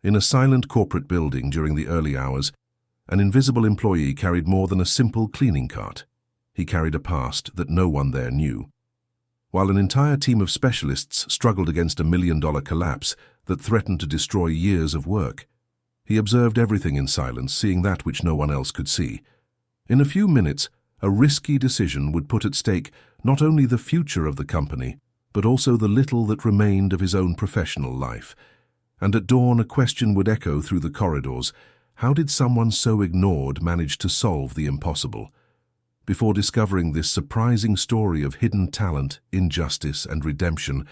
In a silent corporate building during the early hours, an invisible employee carried more than a simple cleaning cart. He carried a past that no one there knew. While an entire team of specialists struggled against a million-dollar collapse that threatened to destroy years of work, he observed everything in silence, seeing that which no one else could see. In a few minutes, a risky decision would put at stake not only the future of the company, but also the little that remained of his own professional life. And at dawn, a question would echo through the corridors: how did someone so ignored manage to solve the impossible? Before discovering this surprising story of hidden talent, injustice, and redemption,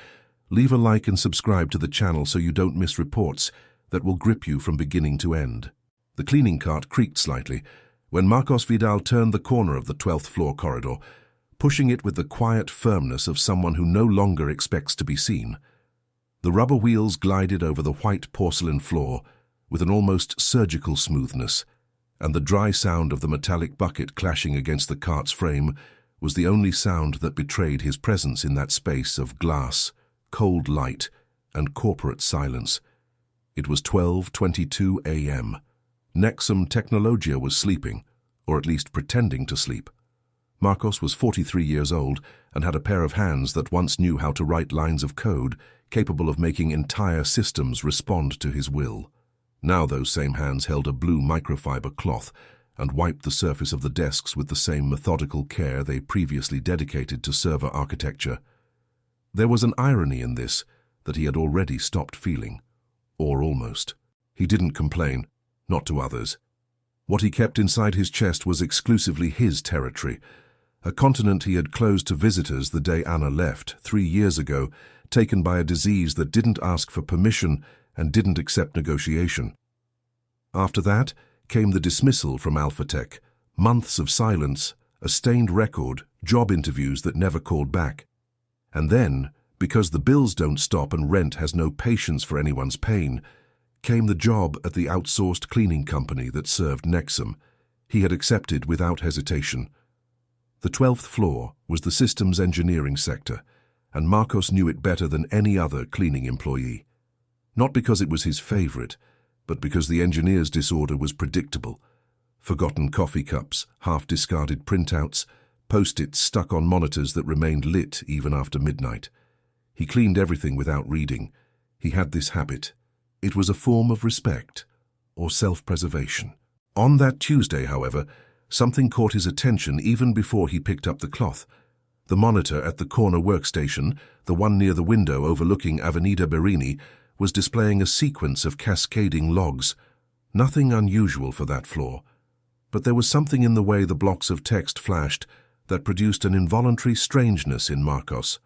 leave a like and subscribe to the channel so you don't miss reports that will grip you from beginning to end. The cleaning cart creaked slightly when Marcos Vidal turned the corner of the 12th floor corridor, pushing it with the quiet firmness of someone who no longer expects to be seen. The rubber wheels glided over the white porcelain floor with an almost surgical smoothness, and the dry sound of the metallic bucket clashing against the cart's frame was the only sound that betrayed his presence in that space of glass, cold light, and corporate silence. It was 12:22 a.m. Nexum Technologia was sleeping, or at least pretending to sleep. Marcos was 43 years old and had a pair of hands that once knew how to write lines of code capable of making entire systems respond to his will. Now those same hands held a blue microfiber cloth and wiped the surface of the desks with the same methodical care they previously dedicated to server architecture. There was an irony in this that he had already stopped feeling, or almost. He didn't complain, not to others. What he kept inside his chest was exclusively his territory, a continent he had closed to visitors the day Anna left, 3 years ago, taken by a disease that didn't ask for permission and didn't accept negotiation. After that came the dismissal from Alphatech, months of silence, a stained record, job interviews that never called back. And then, because the bills don't stop and rent has no patience for anyone's pain, came the job at the outsourced cleaning company that served Nexum. He had accepted without hesitation. The 12th floor was the systems engineering sector, and Marcos knew it better than any other cleaning employee. Not because it was his favorite, but because the engineer's disorder was predictable. Forgotten coffee cups, half-discarded printouts, post-its stuck on monitors that remained lit even after midnight. He cleaned everything without reading. He had this habit. It was a form of respect, or self-preservation. On that Tuesday, however, something caught his attention even before he picked up the cloth. The monitor at the corner workstation, the one near the window overlooking Avenida Berini, was displaying a sequence of cascading logs. Nothing unusual for that floor, but there was something in the way the blocks of text flashed that produced an involuntary strangeness in Marcos.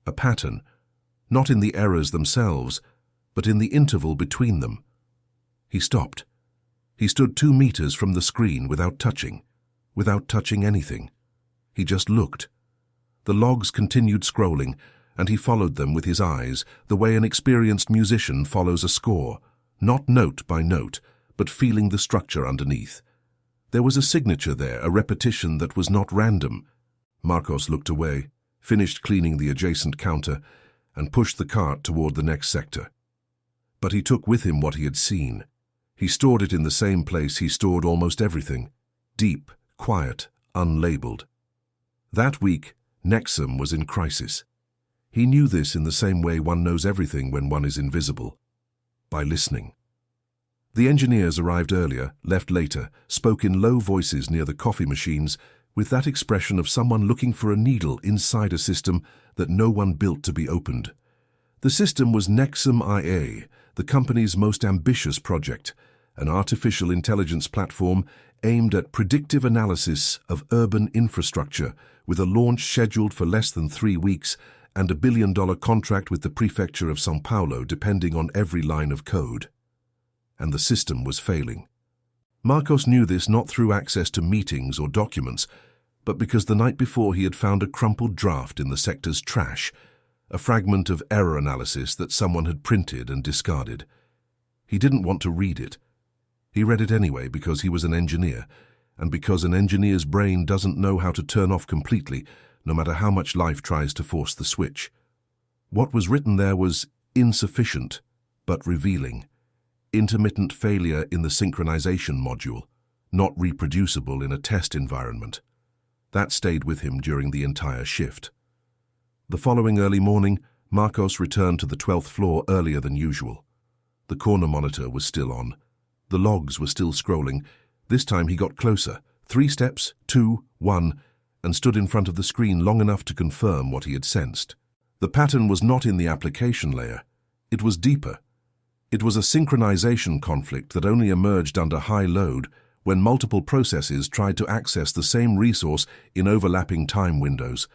A pattern, not in the errors themselves, but in the interval between them. He stopped. He stood 2 meters from the screen without touching anything. He just looked. The logs continued scrolling, and he followed them with his eyes, the way an experienced musician follows a score, not note by note, but feeling the structure underneath. There was a signature there, a repetition that was not random. Marcos looked away, finished cleaning the adjacent counter, and pushed the cart toward the next sector. But he took with him what he had seen. He stored it in the same place he stored almost everything, deep, quiet, unlabeled. That week, Nexum was in crisis. He knew this in the same way one knows everything when one is invisible, by listening. The engineers arrived earlier, left later, spoke in low voices near the coffee machines, with that expression of someone looking for a needle inside a system that no one built to be opened. The system was Nexum IA, the company's most ambitious project, an artificial intelligence platform aimed at predictive analysis of urban infrastructure, with a launch scheduled for less than 3 weeks and a $1 billion contract with the prefecture of São Paulo depending on every line of code. And the system was failing. Marcos knew this not through access to meetings or documents, but because the night before he had found a crumpled draft in the sector's trash, a fragment of error analysis that someone had printed and discarded. He didn't want to read it. He read it anyway because he was an engineer, and because an engineer's brain doesn't know how to turn off completely, no matter how much life tries to force the switch. What was written there was insufficient, but revealing. intermittent failure in the synchronization module, not reproducible in a test environment. That stayed with him during the entire shift. The following early morning, Marcos returned to the 12th floor earlier than usual. The corner monitor was still on. The logs were still scrolling. This time he got closer, 3 steps, 2, 1, and stood in front of the screen long enough to confirm what he had sensed. The pattern was not in the application layer. It was deeper. It was a synchronization conflict that only emerged under high load when multiple processes tried to access the same resource in overlapping time windows.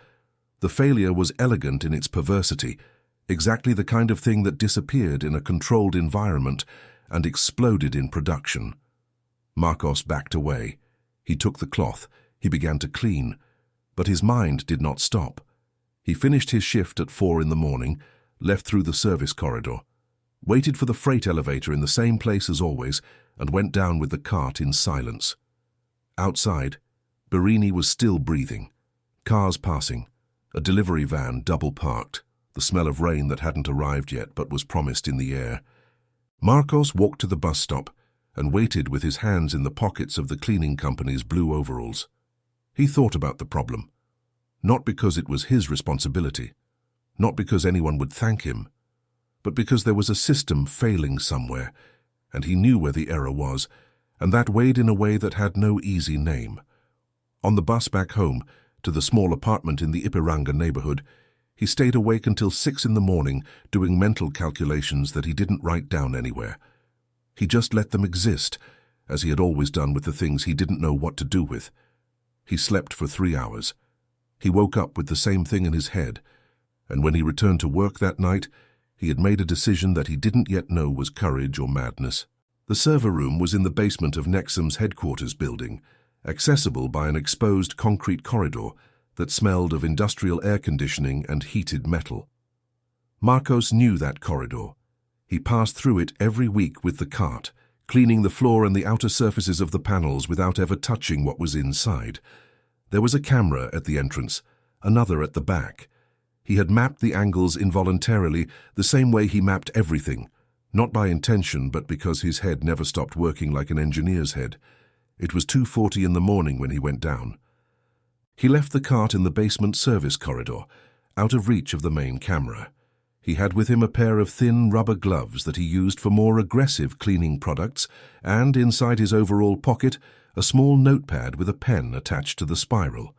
The failure was elegant in its perversity, exactly the kind of thing that disappeared in a controlled environment and exploded in production. Marcos backed away. He took the cloth. He began to clean. But his mind did not stop. He finished his shift at 4 in the morning, left through the service corridor, waited for the freight elevator in the same place as always, and went down with the cart in silence. Outside, Barini was still breathing. Cars passing. A delivery van double parked, the smell of rain that hadn't arrived yet but was promised in the air. Marcos walked to the bus stop and waited with his hands in the pockets of the cleaning company's blue overalls. He thought about the problem. Not because it was his responsibility, not because anyone would thank him, but because there was a system failing somewhere, and he knew where the error was, and that weighed in a way that had no easy name. On the bus back home, to the small apartment in the Ipiranga neighborhood, he stayed awake until 6 in the morning doing mental calculations that he didn't write down anywhere. He just let them exist, as he had always done with the things he didn't know what to do with. He slept for 3 hours. He woke up with the same thing in his head, and when he returned to work that night, he had made a decision that he didn't yet know was courage or madness. The server room was in the basement of Nexum's headquarters building, accessible by an exposed concrete corridor that smelled of industrial air conditioning and heated metal. Marcos knew that corridor. He passed through it every week with the cart, cleaning the floor and the outer surfaces of the panels without ever touching what was inside. There was a camera at the entrance, another at the back. He had mapped the angles involuntarily, the same way he mapped everything, not by intention but because his head never stopped working like an engineer's head. It was 2:40 in the morning when he went down. He left the cart in the basement service corridor, out of reach of the main camera. He had with him a pair of thin rubber gloves that he used for more aggressive cleaning products, and inside his overall pocket, a small notepad with a pen attached to the spiral.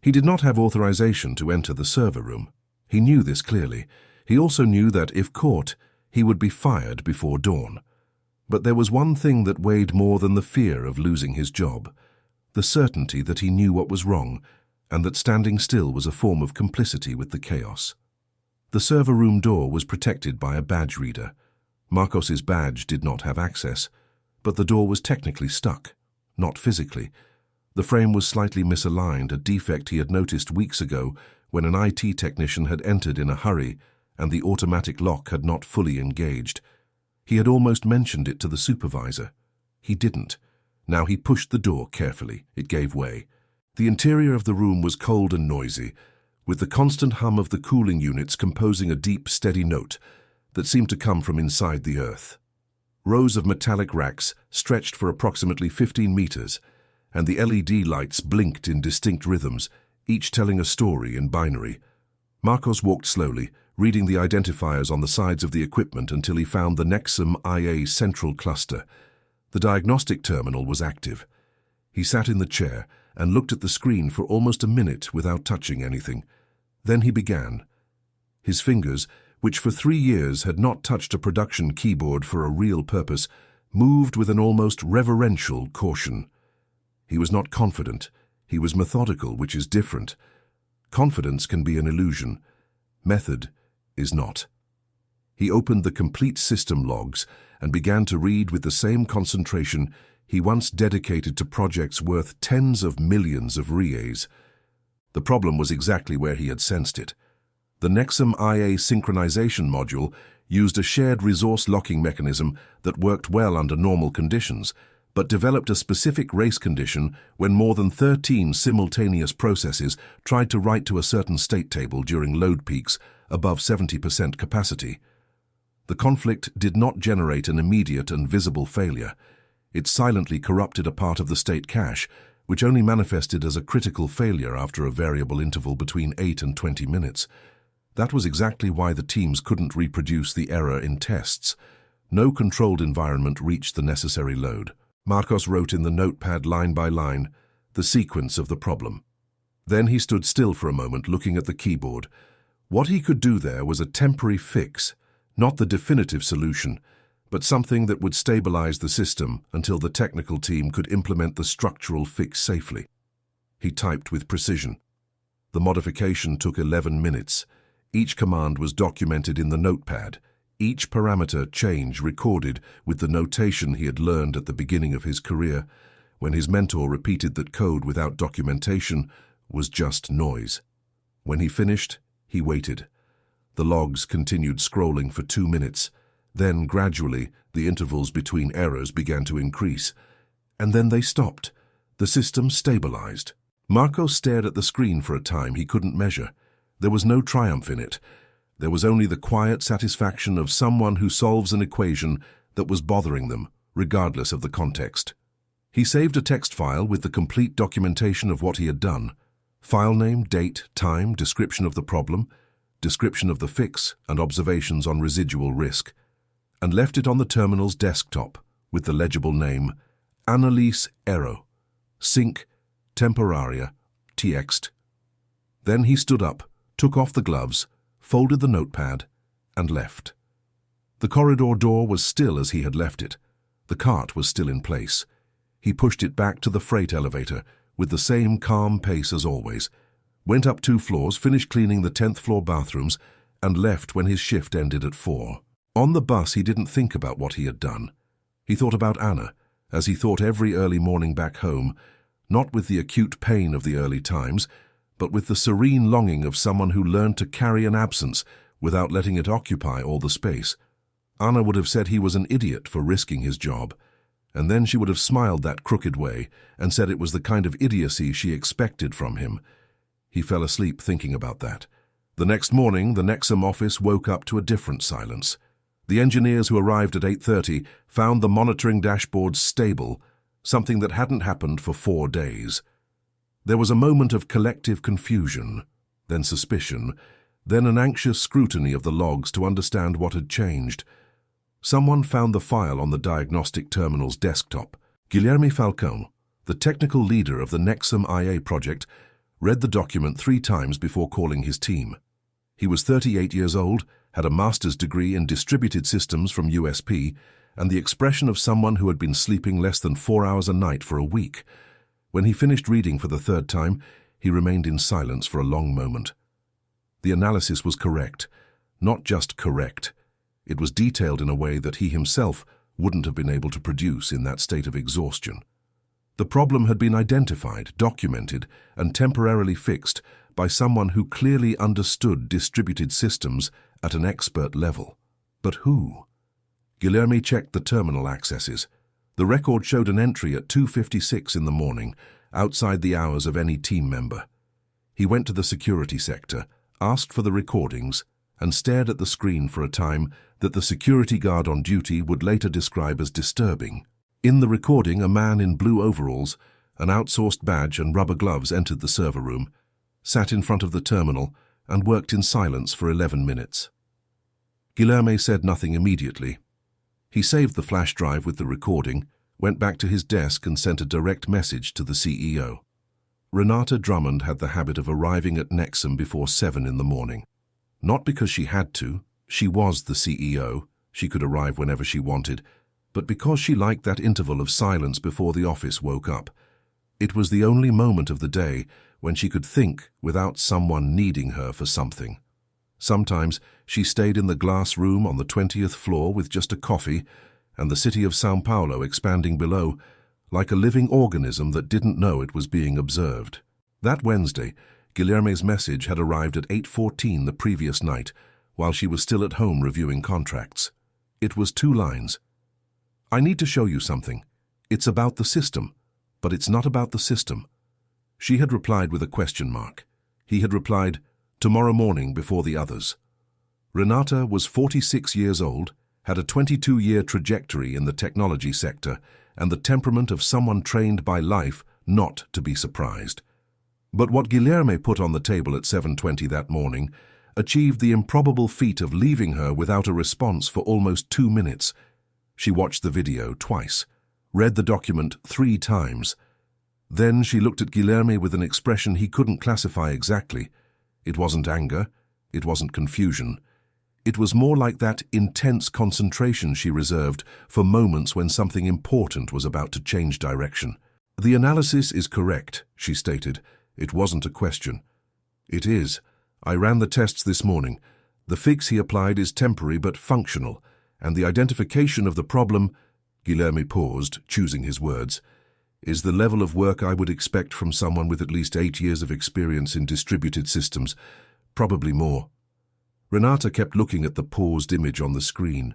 He did not have authorization to enter the server room. He knew this clearly. He also knew that, if caught, he would be fired before dawn. But there was one thing that weighed more than the fear of losing his job, the certainty that he knew what was wrong, and that standing still was a form of complicity with the chaos. The server room door was protected by a badge reader. Marcos's badge did not have access, but the door was technically stuck, not physically. The frame was slightly misaligned, a defect he had noticed weeks ago when an IT technician had entered in a hurry and the automatic lock had not fully engaged. He had almost mentioned it to the supervisor. He didn't. Now he pushed the door carefully. It gave way. The interior of the room was cold and noisy, with the constant hum of the cooling units composing a deep, steady note that seemed to come from inside the earth. Rows of metallic racks stretched for approximately 15 meters, and the LED lights blinked in distinct rhythms, each telling a story in binary. Marcos walked slowly, reading the identifiers on the sides of the equipment until he found the Nexum IA central cluster. The diagnostic terminal was active. He sat in the chair and looked at the screen for almost a minute without touching anything. Then he began. His fingers, which for 3 years had not touched a production keyboard for a real purpose, moved with an almost reverential caution. He was not confident. He was methodical, which is different. Confidence can be an illusion. Method is not. He opened the complete system logs and began to read with the same concentration he once dedicated to projects worth tens of millions of reais. The problem was exactly where he had sensed it. The Nexum IA synchronization module used a shared resource locking mechanism that worked well under normal conditions, but developed a specific race condition when more than 13 simultaneous processes tried to write to a certain state table during load peaks above 70% capacity. The conflict did not generate an immediate and visible failure. It silently corrupted a part of the state cache, which only manifested as a critical failure after a variable interval between 8 and 20 minutes. That was exactly why the teams couldn't reproduce the error in tests. No controlled environment reached the necessary load. Marcos wrote in the notepad line by line the sequence of the problem. Then he stood still for a moment, looking at the keyboard. What he could do there was a temporary fix, not the definitive solution, but something that would stabilize the system until the technical team could implement the structural fix safely. He typed with precision. The modification took 11 minutes. Each command was documented in the notepad, each parameter change recorded with the notation he had learned at the beginning of his career, when his mentor repeated that code without documentation was just noise. When he finished, he waited. The logs continued scrolling for 2 minutes. Then, gradually, the intervals between errors began to increase. And then they stopped. The system stabilized. Marcos stared at the screen for a time he couldn't measure. There was no triumph in it. There was only the quiet satisfaction of someone who solves an equation that was bothering them, regardless of the context. He saved a text file with the complete documentation of what he had done. File name, date, time, description of the problem, description of the fix, and observations on residual risk, and left it on the terminal's desktop with the legible name Annalise Erro, Sync, Temporaria, TXT. Then he stood up, took off the gloves, folded the notepad, and left. The corridor door was still as he had left it. The cart was still in place. He pushed it back to the freight elevator with the same calm pace as always, went up 2 floors, finished cleaning the 10th floor bathrooms, and left when his shift ended at 4. On the bus, he didn't think about what he had done. He thought about Anna, as he thought every early morning back home, not with the acute pain of the early times, but with the serene longing of someone who learned to carry an absence without letting it occupy all the space. Anna would have said he was an idiot for risking his job, and then she would have smiled that crooked way and said it was the kind of idiocy she expected from him. He fell asleep thinking about that. The next morning, the Nexum office woke up to a different silence. The engineers who arrived at 8:30 found the monitoring dashboards stable, something that hadn't happened for 4 days. There was a moment of collective confusion, then suspicion, then an anxious scrutiny of the logs to understand what had changed. Someone found the file on the diagnostic terminal's desktop. Guilherme Falcão, the technical leader of the Nexum IA project, read the document 3 times before calling his team. He was 38 years old, had a master's degree in distributed systems from USP, and the expression of someone who had been sleeping less than 4 hours a night for a week. When he finished reading for the 3rd time, he remained in silence for a long moment. The analysis was correct. Not just correct. It was detailed in a way that he himself wouldn't have been able to produce in that state of exhaustion. The problem had been identified, documented, and temporarily fixed by someone who clearly understood distributed systems at an expert level. But who? Guilherme checked the terminal accesses. The record showed an entry at 2:56 in the morning, outside the hours of any team member. He went to the security sector, asked for the recordings, and stared at the screen for a time that the security guard on duty would later describe as disturbing. In the recording, a man in blue overalls, an outsourced badge and rubber gloves entered the server room, sat in front of the terminal, and worked in silence for 11 minutes. Guilherme said nothing immediately. He saved the flash drive with the recording, went back to his desk and sent a direct message to the CEO. Renata Drummond had the habit of arriving at Nexum before 7 in the morning. Not because she had to, she was the CEO, she could arrive whenever she wanted, but because she liked that interval of silence before the office woke up. It was the only moment of the day when she could think without someone needing her for something. Sometimes she stayed in the glass room on the 20th floor with just a coffee, and the city of São Paulo expanding below, like a living organism that didn't know it was being observed. That Wednesday, Guilherme's message had arrived at 8:14 the previous night, while she was still at home reviewing contracts. It was 2 lines. I need to show you something. It's about the system, but it's not about the system. She had replied with a question mark. He had replied, tomorrow morning before the others. Renata was 46 years old, had a 22-year trajectory in the technology sector, and the temperament of someone trained by life not to be surprised. But what Guilherme put on the table at 7:20 that morning achieved the improbable feat of leaving her without a response for almost 2 minutes. She watched the video twice, read the document 3 times. Then she looked at Guilherme with an expression he couldn't classify exactly. It wasn't anger, it wasn't confusion. It was more like that intense concentration she reserved for moments when something important was about to change direction. "The analysis is correct," she stated. "It wasn't a question." "It is. I ran the tests this morning. The fix he applied is temporary but functional, and the identification of the problem," Guilherme paused, choosing his words, "is the level of work I would expect from someone with at least 8 years of experience in distributed systems, probably more." Renata kept looking at the paused image on the screen.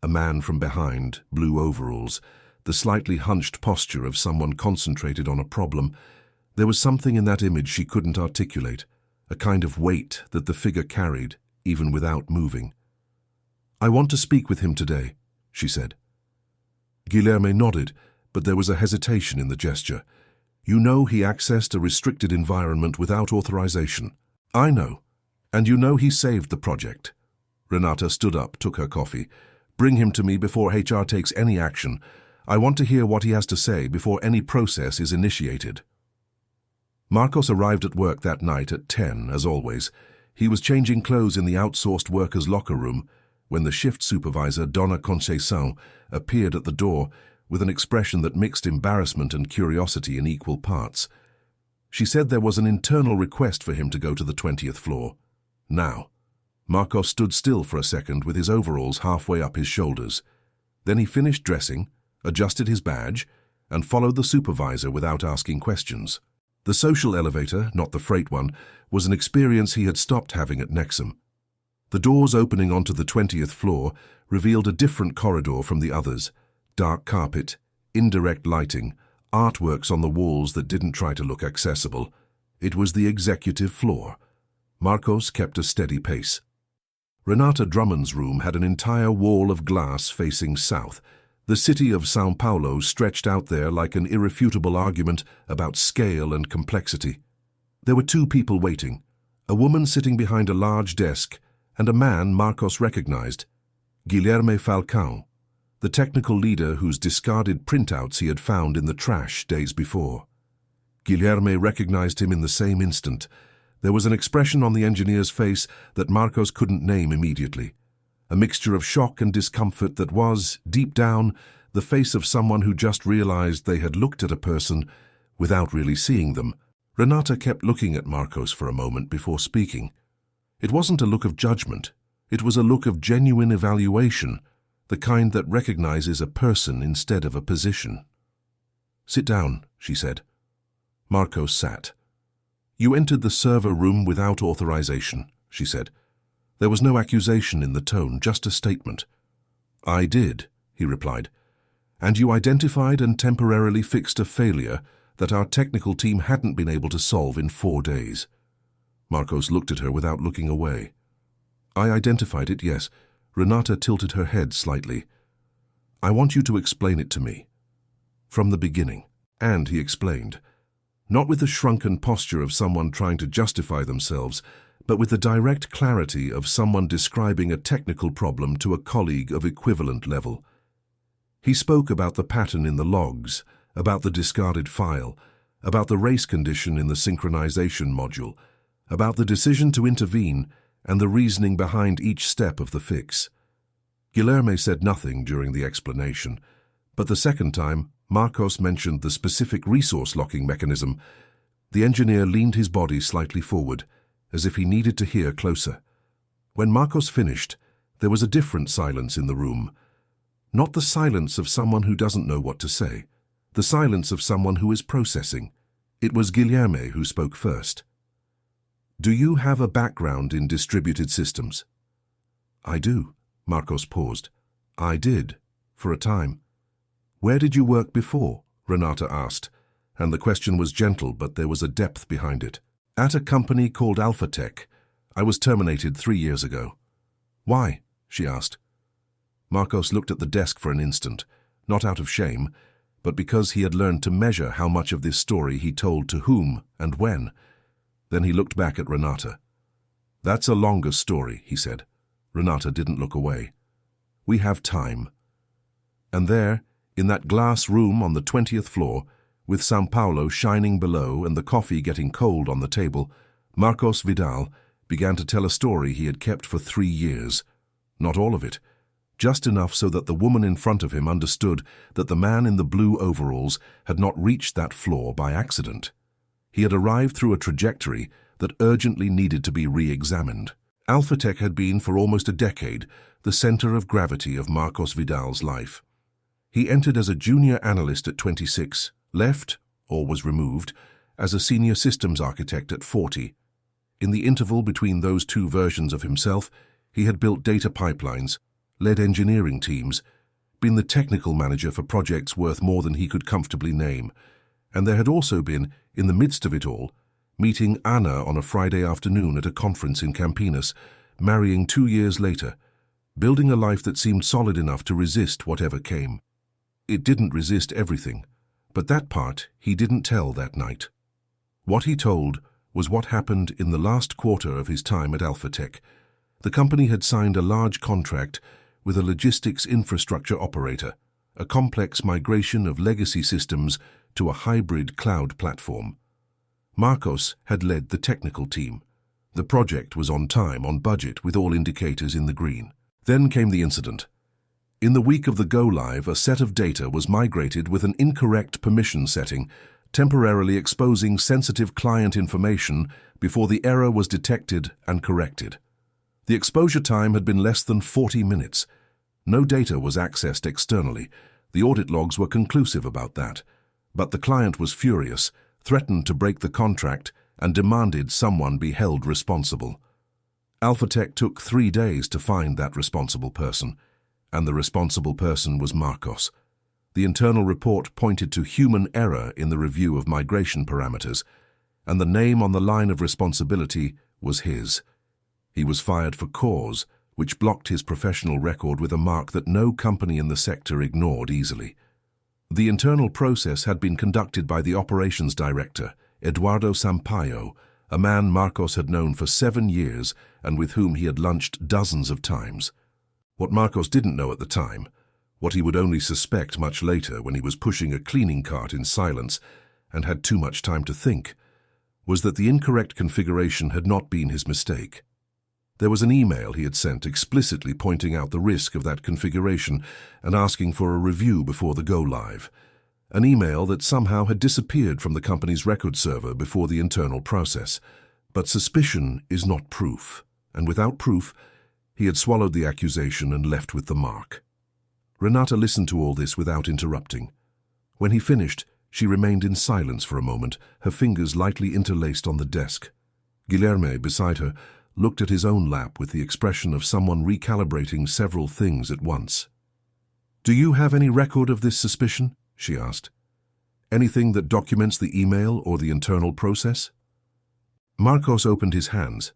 A man from behind, blue overalls, the slightly hunched posture of someone concentrated on a problem. There was something in that image she couldn't articulate, a kind of weight that the figure carried, even without moving. "I want to speak with him today," she said. Guilherme nodded, but there was a hesitation in the gesture. "You know he accessed a restricted environment without authorization." "I know. And you know he saved the project." Renata stood up, took her coffee. "Bring him to me before HR takes any action. I want to hear what he has to say before any process is initiated." Marcos arrived at work that night at 10, as always. He was changing clothes in the outsourced workers' locker room when the shift supervisor, Donna Conceição, appeared at the door with an expression that mixed embarrassment and curiosity in equal parts. She said there was an internal request for him to go to the 20th floor. Now. Marcos stood still for a second with his overalls halfway up his shoulders. Then he finished dressing, adjusted his badge, and followed the supervisor without asking questions. The social elevator, not the freight one, was an experience he had stopped having at Nexum. The doors opening onto the 20th floor revealed a different corridor from the others. Dark carpet, indirect lighting, artworks on the walls that didn't try to look accessible. It was the executive floor. Marcos kept a steady pace. Renata Drummond's room had an entire wall of glass facing south. The city of São Paulo stretched out there like an irrefutable argument about scale and complexity. There were 2 people waiting, a woman sitting behind a large desk and a man Marcos recognized, Guilherme Falcão, the technical leader whose discarded printouts he had found in the trash days before. Guilherme recognized him in the same instant. There was an expression on the engineer's face that Marcos couldn't name immediately, a mixture of shock and discomfort that was, deep down, the face of someone who just realized they had looked at a person without really seeing them. Renata kept looking at Marcos for a moment before speaking. It wasn't a look of judgment. It was a look of genuine evaluation, the kind that recognizes a person instead of a position. "Sit down," she said. Marcos sat. "You entered the server room without authorization," she said. There was no accusation in the tone, just a statement. "I did," he replied. "And you identified and temporarily fixed a failure that our technical team hadn't been able to solve in 4 days." Marcos looked at her without looking away. "I identified it, yes." Renata tilted her head slightly. "I want you to explain it to me. From the beginning." And he explained. Not with the shrunken posture of someone trying to justify themselves, but with the direct clarity of someone describing a technical problem to a colleague of equivalent level. He spoke about the pattern in the logs, about the discarded file, about the race condition in the synchronization module, about the decision to intervene and the reasoning behind each step of the fix. Guilherme said nothing during the explanation, but the second time, Marcos mentioned the specific resource locking mechanism. The engineer leaned his body slightly forward, as if he needed to hear closer. When Marcos finished, there was a different silence in the room. Not the silence of someone who doesn't know what to say, the silence of someone who is processing. It was Guilherme who spoke first. "Do you have a background in distributed systems?" "I do." Marcos paused. "I did, for a time." "Where did you work before?" Renata asked, and the question was gentle, but there was a depth behind it. "At a company called Alphatech. I was terminated 3 years ago." "Why?" she asked. Marcos looked at the desk for an instant, not out of shame, but because he had learned to measure how much of this story he told to whom and when. Then he looked back at Renata. "That's a longer story," he said. Renata didn't look away. "We have time." And there, in that glass room on the 20th floor, with São Paulo shining below and the coffee getting cold on the table, Marcos Vidal began to tell a story he had kept for 3 years. Not all of it, just enough so that the woman in front of him understood that the man in the blue overalls had not reached that floor by accident. He had arrived through a trajectory that urgently needed to be re-examined. Alphatec had been for almost a decade the center of gravity of Marcos Vidal's life. He entered as a junior analyst at 26, left, or was removed, as a senior systems architect at 40. In the interval between those two versions of himself, he had built data pipelines, led engineering teams, been the technical manager for projects worth more than he could comfortably name, and there had also been, in the midst of it all, meeting Anna on a Friday afternoon at a conference in Campinas, marrying 2 years later, building a life that seemed solid enough to resist whatever came. It didn't resist everything, but that part he didn't tell that night. What he told was what happened in the last quarter of his time at Alphatec. The company had signed a large contract with a logistics infrastructure operator, a complex migration of legacy systems to a hybrid cloud platform. Marcos had led the technical team. The project was on time, on budget, with all indicators in the green. Then came the incident. In the week of the go-live, a set of data was migrated with an incorrect permission setting, temporarily exposing sensitive client information before the error was detected and corrected. The exposure time had been less than 40 minutes. No data was accessed externally. The audit logs were conclusive about that. But the client was furious, threatened to break the contract, and demanded someone be held responsible. Alphatec took 3 days to find that responsible person, and the responsible person was Marcos. The internal report pointed to human error in the review of migration parameters, and the name on the line of responsibility was his. He was fired for cause, which blocked his professional record with a mark that no company in the sector ignored easily. The internal process had been conducted by the operations director, Eduardo Sampaio, a man Marcos had known for 7 years and with whom he had lunched dozens of times. What Marcos didn't know at the time, what he would only suspect much later when he was pushing a cleaning cart in silence and had too much time to think, was that the incorrect configuration had not been his mistake. There was an email he had sent explicitly pointing out the risk of that configuration and asking for a review before the go-live. An email that somehow had disappeared from the company's record server before the internal process. But suspicion is not proof, and without proof, he had swallowed the accusation and left with the mark. Renata listened to all this without interrupting. When he finished, she remained in silence for a moment, her fingers lightly interlaced on the desk. Guilherme, beside her, looked at his own lap with the expression of someone recalibrating several things at once. "Do you have any record of this suspicion?" she asked. "Anything that documents the email or the internal process?" Marcos opened his hands,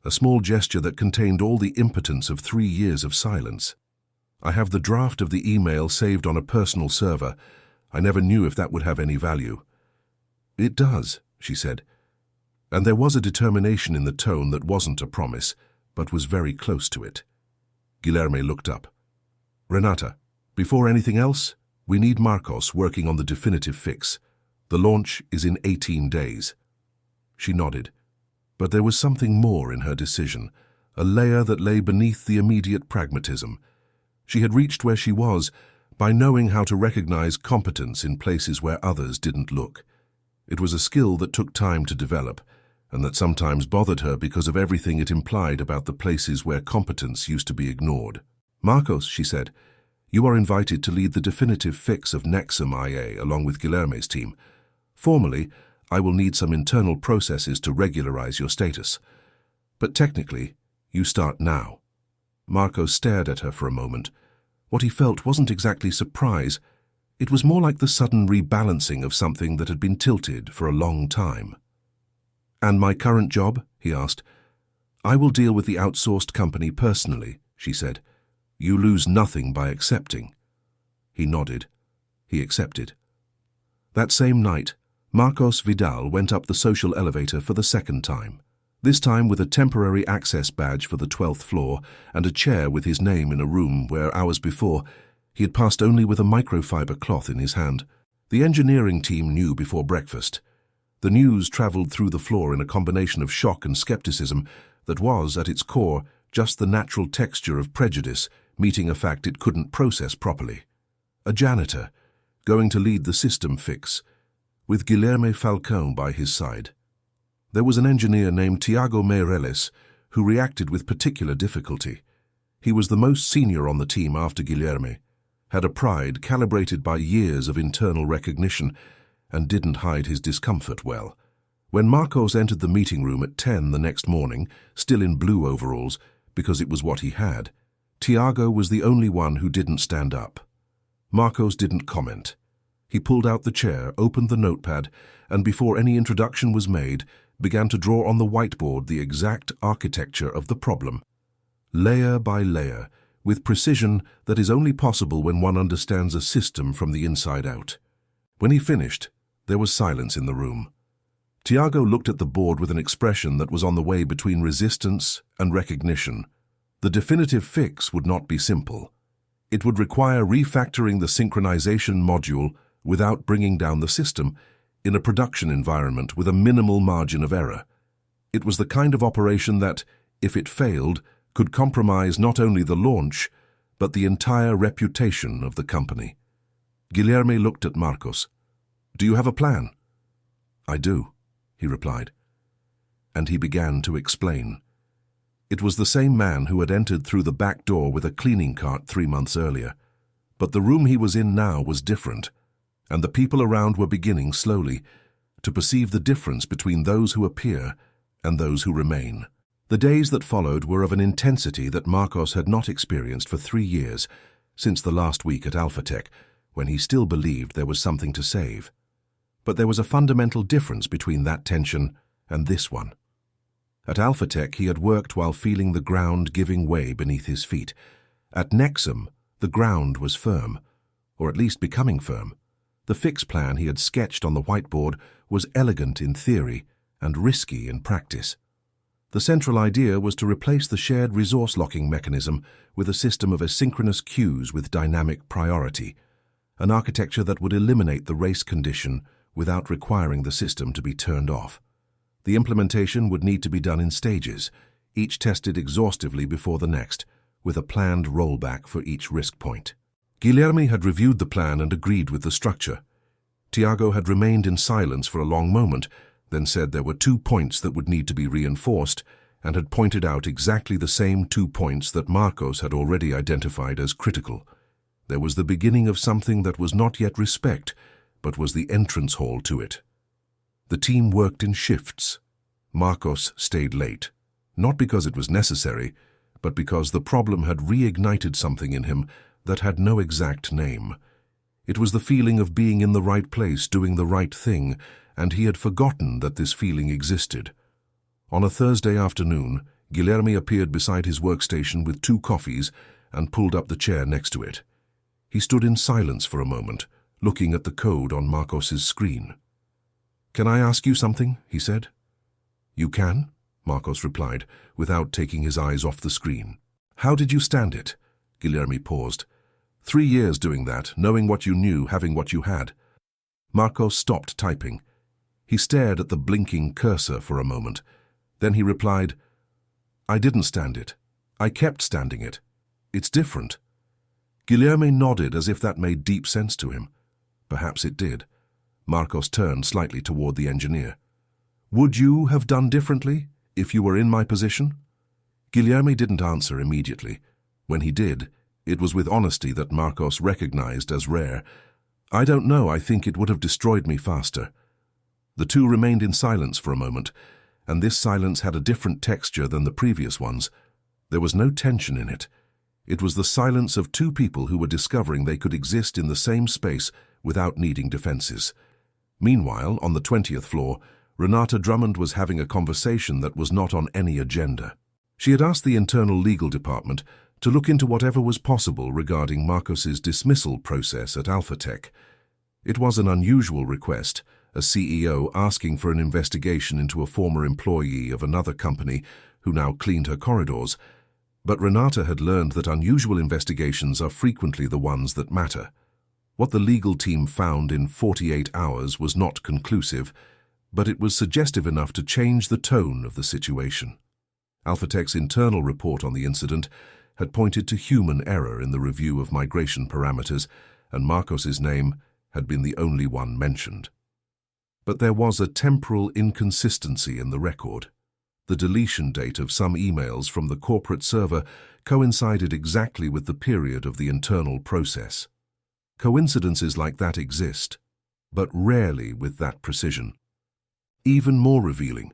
a small gesture that contained all the impotence of 3 years of silence. "I have the draft of the email saved on a personal server. I never knew if that would have any value." "It does," she said. And there was a determination in the tone that wasn't a promise, but was very close to it. Guilherme looked up. "Renata, before anything else, we need Marcos working on the definitive fix. The launch is in 18 days. She nodded. But there was something more in her decision, a layer that lay beneath the immediate pragmatism. She had reached where she was by knowing how to recognize competence in places where others didn't look. It was a skill that took time to develop, and that sometimes bothered her because of everything it implied about the places where competence used to be ignored. "Marcos," she said, "you are invited to lead the definitive fix of Nexum IA along with Guilherme's team. Formally, I will need some internal processes to regularize your status. But technically, you start now." Marcos stared at her for a moment. What he felt wasn't exactly surprise. It was more like the sudden rebalancing of something that had been tilted for a long time. "And my current job?" he asked. "I will deal with the outsourced company personally," she said. You lose nothing by accepting. He nodded. He accepted. That same night, Marcos Vidal went up the social elevator for the second time, this time with a temporary access badge for the 12th floor and a chair with his name in a room where hours before he had passed only with a microfiber cloth in his hand. The engineering team knew before breakfast. The news traveled through the floor in a combination of shock and skepticism that was, at its core, just the natural texture of prejudice meeting a fact it couldn't process properly. A janitor, going to lead the system fix, with Guilherme Falcão by his side. There was an engineer named Tiago Meireles who reacted with particular difficulty. He was the most senior on the team after Guilherme, had a pride calibrated by years of internal recognition, and didn't hide his discomfort well. When Marcos entered the meeting room at 10 the next morning, still in blue overalls, because it was what he had, Tiago was the only one who didn't stand up. Marcos didn't comment. He pulled out the chair, opened the notepad, and before any introduction was made, began to draw on the whiteboard the exact architecture of the problem, layer by layer, with precision that is only possible when one understands a system from the inside out. When he finished, there was silence in the room. Tiago looked at the board with an expression that was on the way between resistance and recognition. The definitive fix would not be simple. It would require refactoring the synchronization module without bringing down the system in a production environment with a minimal margin of error. It was the kind of operation that, if it failed, could compromise not only the launch, but the entire reputation of the company. Guilherme looked at Marcos. "Do you have a plan?" "I do," he replied. And he began to explain. It was the same man who had entered through the back door with a cleaning cart 3 months earlier. But the room he was in now was different, and the people around were beginning slowly to perceive the difference between those who appear and those who remain. The days that followed were of an intensity that Marcos had not experienced for 3 years, since the last week at Alphatec, when he still believed there was something to save. But there was a fundamental difference between that tension and this one. At Alphatec, he had worked while feeling the ground giving way beneath his feet. At Nexum, the ground was firm, or at least becoming firm. The fix plan he had sketched on the whiteboard was elegant in theory and risky in practice. The central idea was to replace the shared resource locking mechanism with a system of asynchronous queues with dynamic priority, an architecture that would eliminate the race condition without requiring the system to be turned off. The implementation would need to be done in stages, each tested exhaustively before the next, with a planned rollback for each risk point. Guilherme had reviewed the plan and agreed with the structure. Tiago had remained in silence for a long moment, then said there were 2 points that would need to be reinforced, and had pointed out exactly the same 2 points that Marcos had already identified as critical. There was the beginning of something that was not yet respect, but was the entrance hall to it. The team worked in shifts. Marcos stayed late, not because it was necessary, but because the problem had reignited something in him that had no exact name. It was the feeling of being in the right place, doing the right thing, and he had forgotten that this feeling existed. On a Thursday afternoon, Guilherme appeared beside his workstation with 2 coffees and pulled up the chair next to it. He stood in silence for a moment, looking at the code on Marcos's screen. "Can I ask you something?" he said. "You can," Marcos replied, without taking his eyes off the screen. "How did you stand it?" Guilherme paused. 3 years doing that, knowing what you knew, having what you had. Marcos stopped typing. He stared at the blinking cursor for a moment. Then he replied, "I didn't stand it. I kept standing it. It's different." Guilherme nodded as if that made deep sense to him. Perhaps it did. Marcos turned slightly toward the engineer. "Would you have done differently if you were in my position?" Guilherme didn't answer immediately. When he did, it was with honesty that Marcos recognized as rare. "I don't know, I think it would have destroyed me faster." The two remained in silence for a moment, and this silence had a different texture than the previous ones. There was no tension in it. It was the silence of 2 people who were discovering they could exist in the same space without needing defenses. Meanwhile, on the 20th floor, Renata Drummond was having a conversation that was not on any agenda. She had asked the internal legal department to look into whatever was possible regarding Marcos's dismissal process at Alphatec. It was an unusual request, a CEO asking for an investigation into a former employee of another company who now cleaned her corridors, but Renata had learned that unusual investigations are frequently the ones that matter. What the legal team found in 48 hours was not conclusive, but it was suggestive enough to change the tone of the situation. Alphatec's internal report on the incident had pointed to human error in the review of migration parameters, and Marcos's name had been the only one mentioned. But there was a temporal inconsistency in the record. The deletion date of some emails from the corporate server coincided exactly with the period of the internal process. Coincidences like that exist, but rarely with that precision. Even more revealing,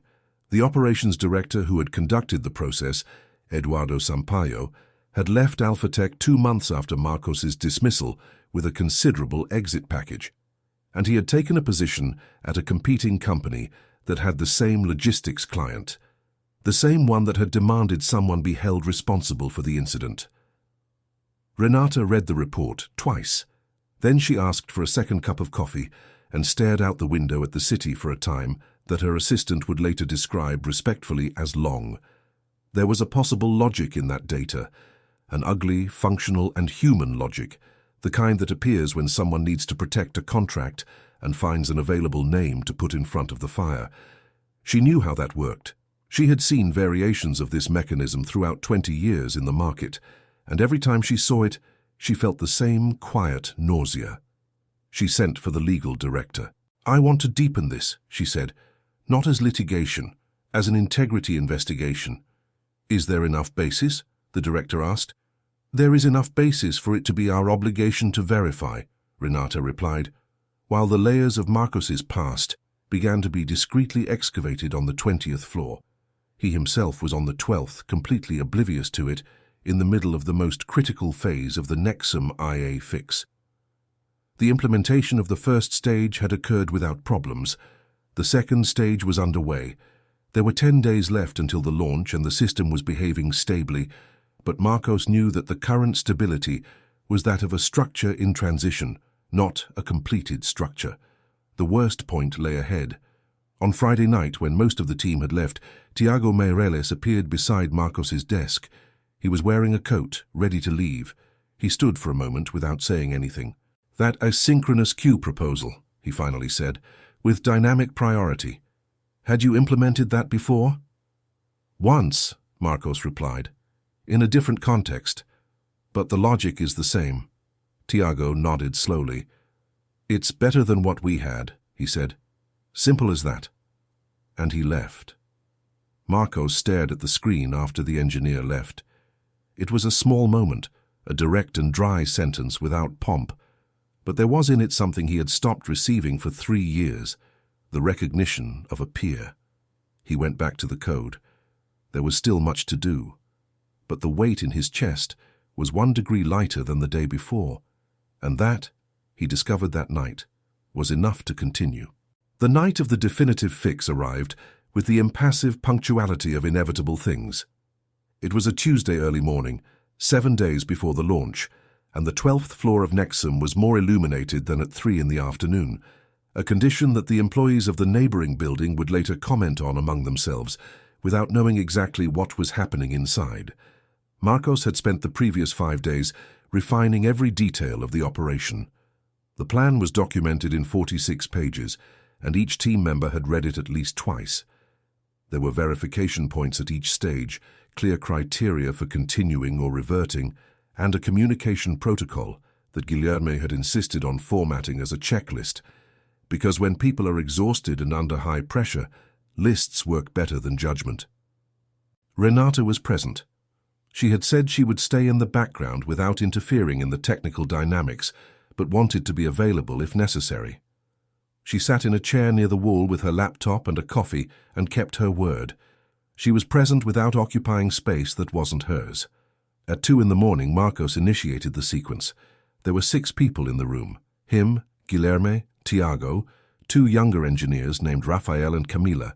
the operations director who had conducted the process, Eduardo Sampaio, had left Alphatec 2 months after Marcos's dismissal with a considerable exit package, and he had taken a position at a competing company that had the same logistics client, the same one that had demanded someone be held responsible for the incident. Renata read the report twice. Then she asked for a second cup of coffee and stared out the window at the city for a time that her assistant would later describe respectfully as long. There was a possible logic in that data, an ugly, functional and human logic, the kind that appears when someone needs to protect a contract and finds an available name to put in front of the fire. She knew how that worked. She had seen variations of this mechanism throughout 20 years in the market, and every time she saw it, she felt the same quiet nausea. She sent for the legal director. "I want to deepen this," she said, "not as litigation, as an integrity investigation." "Is there enough basis?" the director asked. "There is enough basis for it to be our obligation to verify," Renata replied, while the layers of Marcos's past began to be discreetly excavated on the 20th floor. He himself was on the 12th, completely oblivious to it, in the middle of the most critical phase of the Nexum IA fix. The implementation of the first stage had occurred without problems. The second stage was underway. There were 10 days left until the launch and the system was behaving stably, but Marcos knew that the current stability was that of a structure in transition, not a completed structure. The worst point lay ahead. On Friday night, when most of the team had left, Tiago Meireles appeared beside Marcos's desk. He was wearing a coat, ready to leave. He stood for a moment without saying anything. "That asynchronous queue proposal," he finally said, "with dynamic priority. Had you implemented that before?" "Once," Marcos replied, "in a different context. But the logic is the same." Tiago nodded slowly. "It's better than what we had," he said. "Simple as that." And he left. Marcos stared at the screen after the engineer left. It was a small moment, a direct and dry sentence without pomp, but there was in it something he had stopped receiving for 3 years, the recognition of a peer. He went back to the code. There was still much to do, but the weight in his chest was 1 degree lighter than the day before, and that, he discovered that night, was enough to continue. The night of the definitive fix arrived with the impassive punctuality of inevitable things. It was a Tuesday early morning, 7 days before the launch, and the 12th floor of Nexum was more illuminated than at 3 in the afternoon, a condition that the employees of the neighboring building would later comment on among themselves, without knowing exactly what was happening inside. Marcos had spent the previous 5 days refining every detail of the operation. The plan was documented in 46 pages, and each team member had read it at least twice. There were verification points at each stage, clear criteria for continuing or reverting, and a communication protocol that Guilherme had insisted on formatting as a checklist, because when people are exhausted and under high pressure, lists work better than judgment. Renata was present. She had said she would stay in the background without interfering in the technical dynamics, but wanted to be available if necessary. She sat in a chair near the wall with her laptop and a coffee and kept her word. She was present without occupying space that wasn't hers. At 2 in the morning, Marcos initiated the sequence. There were 6 people in the room. Him, Guilherme, Tiago, 2 younger engineers named Rafael and Camila,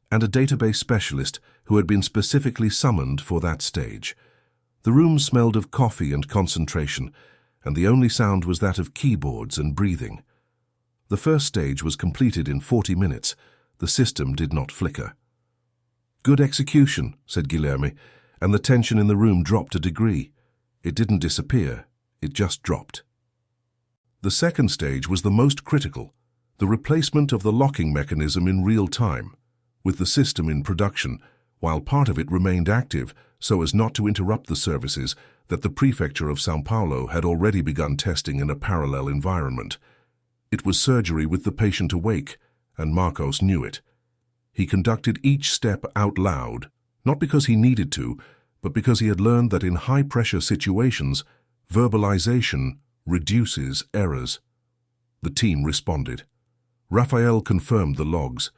and a database specialist who had been specifically summoned for that stage. The room smelled of coffee and concentration, and the only sound was that of keyboards and breathing. The first stage was completed in 40 minutes. The system did not flicker. "Good execution," said Guilherme, and the tension in the room dropped a degree. It didn't disappear, it just dropped. The second stage was the most critical, the replacement of the locking mechanism in real time, with the system in production, while part of it remained active so as not to interrupt the services that the Prefecture of São Paulo had already begun testing in a parallel environment. It was surgery with the patient awake, and Marcos knew it. He conducted each step out loud, not because he needed to, but because he had learned that in high-pressure situations, verbalization reduces errors. The team responded. Rafael confirmed the logs.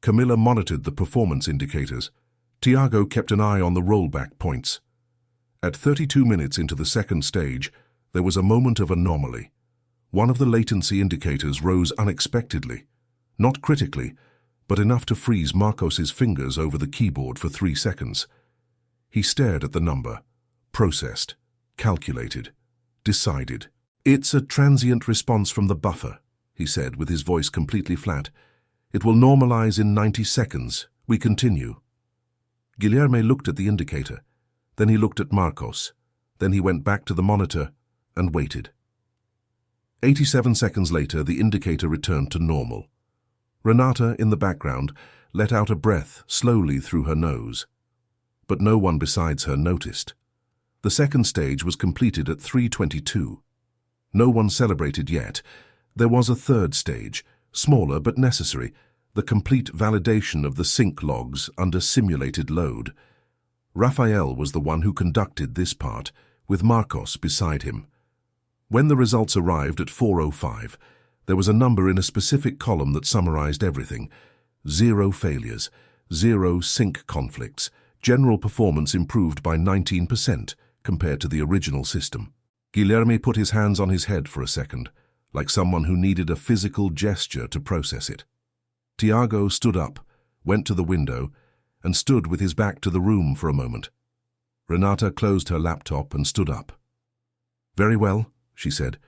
Camilla monitored the performance indicators. Tiago kept an eye on the rollback points. At 32 minutes into the second stage, there was a moment of anomaly. One of the latency indicators rose unexpectedly, not critically, but enough to freeze Marcos's fingers over the keyboard for 3 seconds. He stared at the number, processed, calculated, decided. "It's a transient response from the buffer," he said with his voice completely flat. "It will normalize in 90 seconds. We continue." Guilherme looked at the indicator. Then he looked at Marcos. Then he went back to the monitor and waited. 87 seconds later, the indicator returned to normal. Renata, in the background, let out a breath slowly through her nose. But no one besides her noticed. The second stage was completed at 3:22. No one celebrated yet. There was a third stage, smaller but necessary, the complete validation of the sync logs under simulated load. Rafael was the one who conducted this part, with Marcos beside him. When the results arrived at 4:05, there was a number in a specific column that summarized everything. 0 failures, 0 sync conflicts, general performance improved by 19% compared to the original system. Guilherme put his hands on his head for a second, like someone who needed a physical gesture to process it. Tiago stood up, went to the window, and stood with his back to the room for a moment. Renata closed her laptop and stood up. "Very well," she said,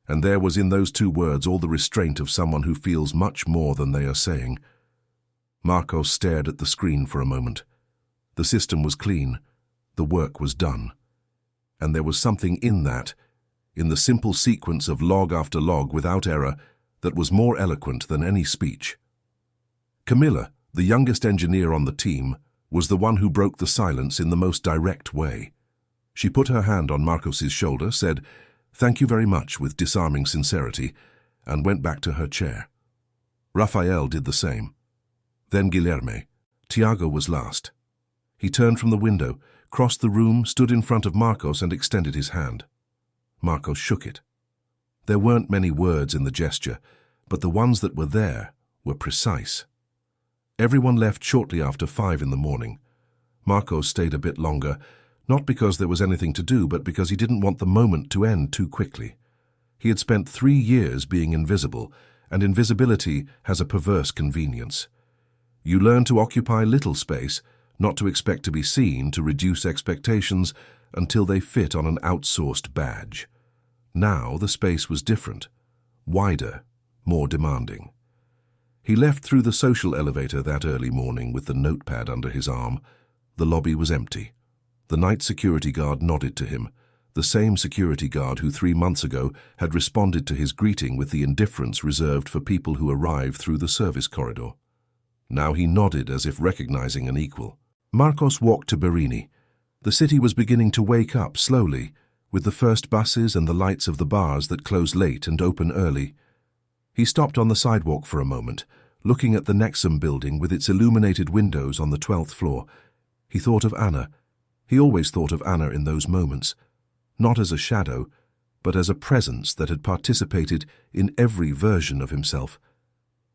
and there was in those 2 words all the restraint of someone who feels much more than they are saying. Marcos stared at the screen for a moment. The system was clean. The work was done. And there was something in that, in the simple sequence of log after log without error, that was more eloquent than any speech. Camilla, the youngest engineer on the team, was the one who broke the silence in the most direct way. She put her hand on Marcos's shoulder, said, "Thank you very much," with disarming sincerity, and went back to her chair. Rafael did the same. Then Guilherme. Tiago was last. He turned from the window, crossed the room, stood in front of Marcos and extended his hand. Marcos shook it. There weren't many words in the gesture, but the ones that were there were precise. Everyone left shortly after 5 in the morning. Marcos stayed a bit longer, not because there was anything to do, but because he didn't want the moment to end too quickly. He had spent 3 years being invisible, and invisibility has a perverse convenience. You learn to occupy little space, not to expect to be seen, to reduce expectations until they fit on an outsourced badge. Now the space was different, wider, more demanding. He left through the social elevator that early morning with the notepad under his arm. The lobby was empty. The night security guard nodded to him, the same security guard who 3 months ago had responded to his greeting with the indifference reserved for people who arrive through the service corridor. Now he nodded as if recognizing an equal. Marcos walked to Berini. The city was beginning to wake up slowly, with the first buses and the lights of the bars that close late and open early. He stopped on the sidewalk for a moment, looking at the Nexum building with its illuminated windows on the 12th floor. He thought of Anna. He always thought of Anna in those moments, not as a shadow, but as a presence that had participated in every version of himself.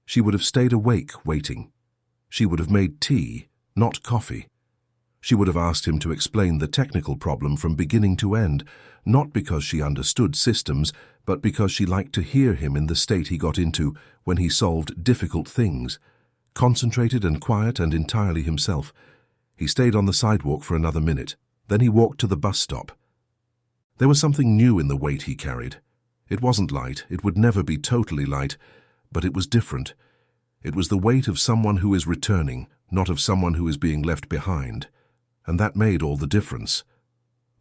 She would have stayed awake waiting. She would have made tea, not coffee. She would have asked him to explain the technical problem from beginning to end, not because she understood systems, but because she liked to hear him in the state he got into when he solved difficult things, concentrated and quiet and entirely himself. He stayed on the sidewalk for another minute, Then he walked to the bus stop. There was something new in the weight he carried. It wasn't light, it would never be totally light, but it was different. It was the weight of someone who is returning, not of someone who is being left behind. And that made all the difference.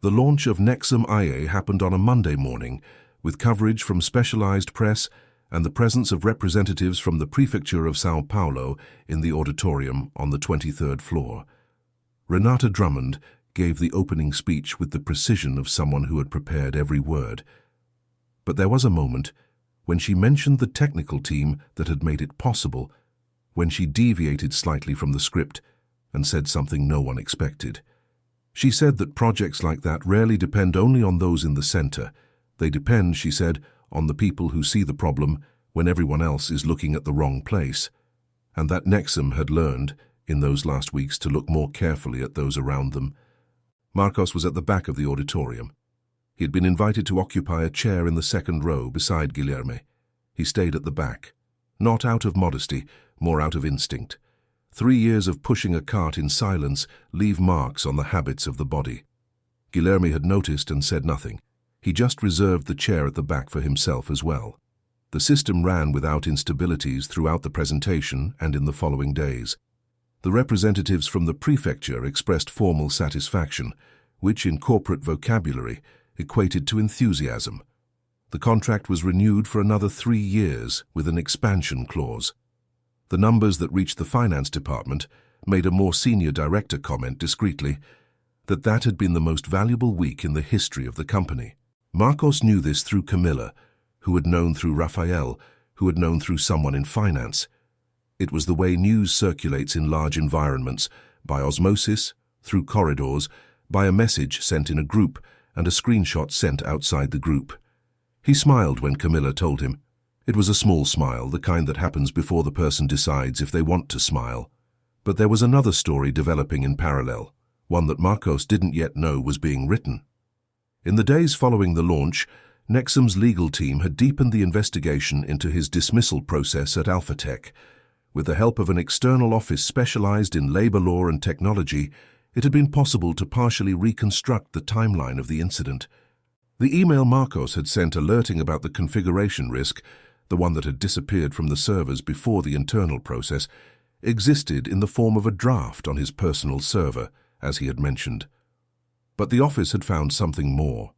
The launch of Nexum IA happened on a Monday morning, with coverage from specialized press and the presence of representatives from the Prefecture of São Paulo in the auditorium on the 23rd floor. Renata Drummond gave the opening speech with the precision of someone who had prepared every word. But there was a moment when she mentioned the technical team that had made it possible, when she deviated slightly from the script and said something no one expected. She said that projects like that rarely depend only on those in the center. They depend, she said, on the people who see the problem when everyone else is looking at the wrong place, and that Nexum had learned in those last weeks to look more carefully at those around them. Marcos was at the back of the auditorium. He had been invited to occupy a chair in the second row beside Guilherme. He stayed at the back, not out of modesty, more out of instinct. 3 years of pushing a cart in silence leave marks on the habits of the body. Guilherme had noticed and said nothing. He just reserved the chair at the back for himself as well. The system ran without instabilities throughout the presentation and in the following days. The representatives from the prefecture expressed formal satisfaction, which in corporate vocabulary equated to enthusiasm. The contract was renewed for another 3 years with an expansion clause. The numbers that reached the finance department made a more senior director comment discreetly that had been the most valuable week in the history of the company. Marcos knew this through Camilla, who had known through Rafael, who had known through someone in finance. It was the way news circulates in large environments, by osmosis, through corridors, by a message sent in a group and a screenshot sent outside the group. He smiled when Camilla told him. It was a small smile, the kind that happens before the person decides if they want to smile. But there was another story developing in parallel, one that Marcos didn't yet know was being written. In the days following the launch, Nexum's legal team had deepened the investigation into his dismissal process at Alphatec. With the help of an external office specialized in labor law and technology, it had been possible to partially reconstruct the timeline of the incident. The email Marcos had sent alerting about the configuration risk, the one that had disappeared from the servers before the internal process, existed in the form of a draft on his personal server, as he had mentioned. But the office had found something more.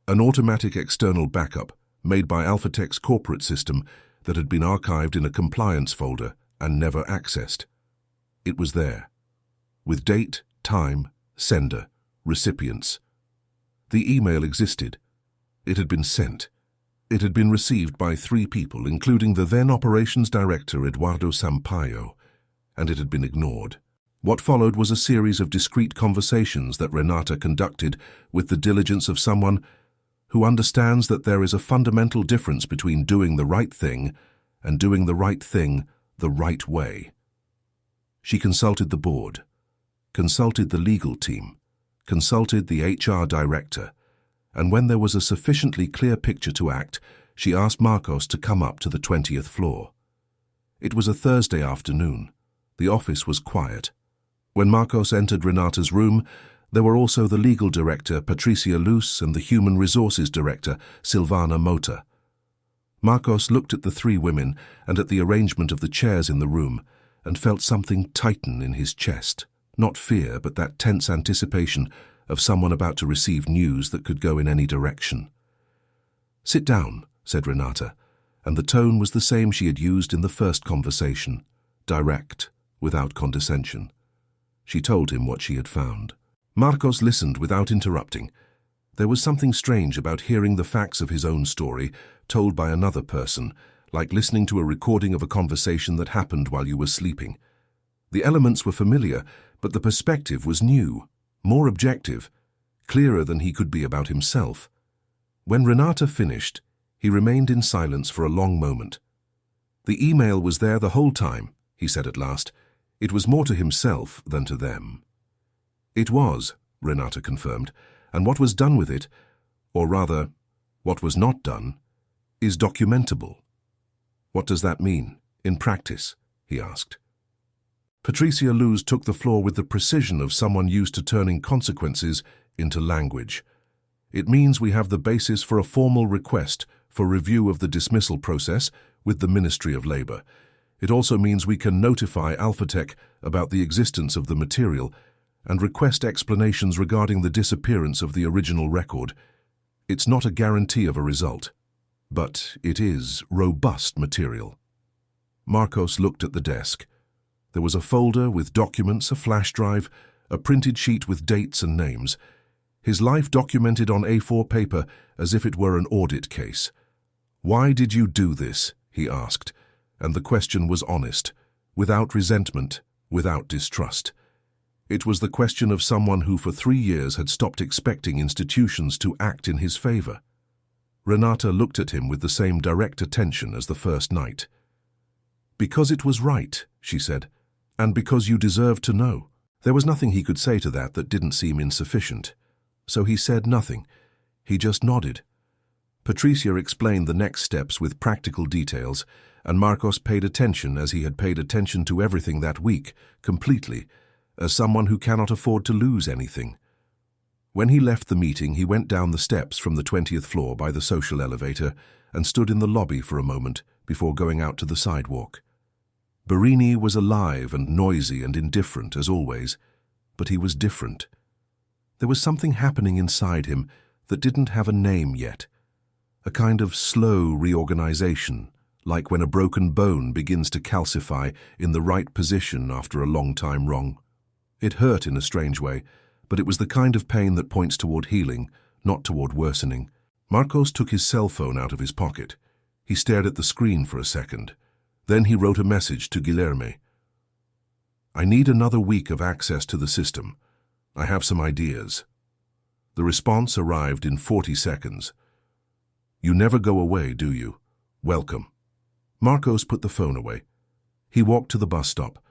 An automatic external backup made by Alphatec's corporate system that had been archived in a compliance folder and never accessed. It was there, with date, time, sender, recipients. The email existed. It had been sent. It had been received by 3 people, including the then operations director Eduardo Sampaio, and it had been ignored. What followed was a series of discreet conversations that Renata conducted with the diligence of someone who understands that there is a fundamental difference between doing the right thing and doing the right thing the right way. She consulted the board, consulted the legal team, consulted the HR director, and when there was a sufficiently clear picture to act, she asked Marcos to come up to the 20th floor. It was a Thursday afternoon. The office was quiet. When Marcos entered Renata's room, there were also the legal director, Patricia Luce, and the human resources director, Silvana Mota. Marcos looked at the 3 women and at the arrangement of the chairs in the room and felt something tighten in his chest. Not fear, but that tense anticipation of someone about to receive news that could go in any direction. "Sit down," said Renata, and the tone was the same she had used in the first conversation, direct, without condescension. She told him what she had found. Marcos listened without interrupting. There was something strange about hearing the facts of his own story told by another person, like listening to a recording of a conversation that happened while you were sleeping. The elements were familiar, but the perspective was new, more objective, clearer than he could be about himself. When Renata finished, he remained in silence for a long moment. "The email was there the whole time," he said at last. "It was more to himself than to them." "It was," Renata confirmed, "and what was done with it, or rather, what was not done, is documentable." "What does that mean, in practice?" he asked. Patricia Luz took the floor with the precision of someone used to turning consequences into language. It means we have the basis for a formal request for review of the dismissal process with the Ministry of Labour. It also means we can notify Alphatec about the existence of the material and request explanations regarding the disappearance of the original record. It's not a guarantee of a result, but it is robust material. Marcos looked at the desk. There was a folder with documents, a flash drive, a printed sheet with dates and names. His life documented on A4 paper as if it were an audit case. "Why did you do this?" he asked, and the question was honest, without resentment, without distrust. It was the question of someone who for 3 years had stopped expecting institutions to act in his favor. Renata looked at him with the same direct attention as the first night. "Because it was right," she said, "and because you deserve to know." There was nothing he could say to that didn't seem insufficient. So he said nothing. He just nodded. Patricia explained the next steps with practical details, and Marcos paid attention as he had paid attention to everything that week, completely, as someone who cannot afford to lose anything. When he left the meeting, he went down the steps from the 20th floor by the social elevator and stood in the lobby for a moment before going out to the sidewalk. Barini was alive and noisy and indifferent, as always, but he was different. There was something happening inside him that didn't have a name yet, a kind of slow reorganization, like when a broken bone begins to calcify in the right position after a long time wrong. It hurt in a strange way, but it was the kind of pain that points toward healing, not toward worsening. Marcos took his cell phone out of his pocket. He stared at the screen for a second. Then he wrote a message to Guilherme. "I need another week of access to the system. I have some ideas." The response arrived in 40 seconds. "You never go away, do you? Welcome." Marcos put the phone away. He walked to the bus stop,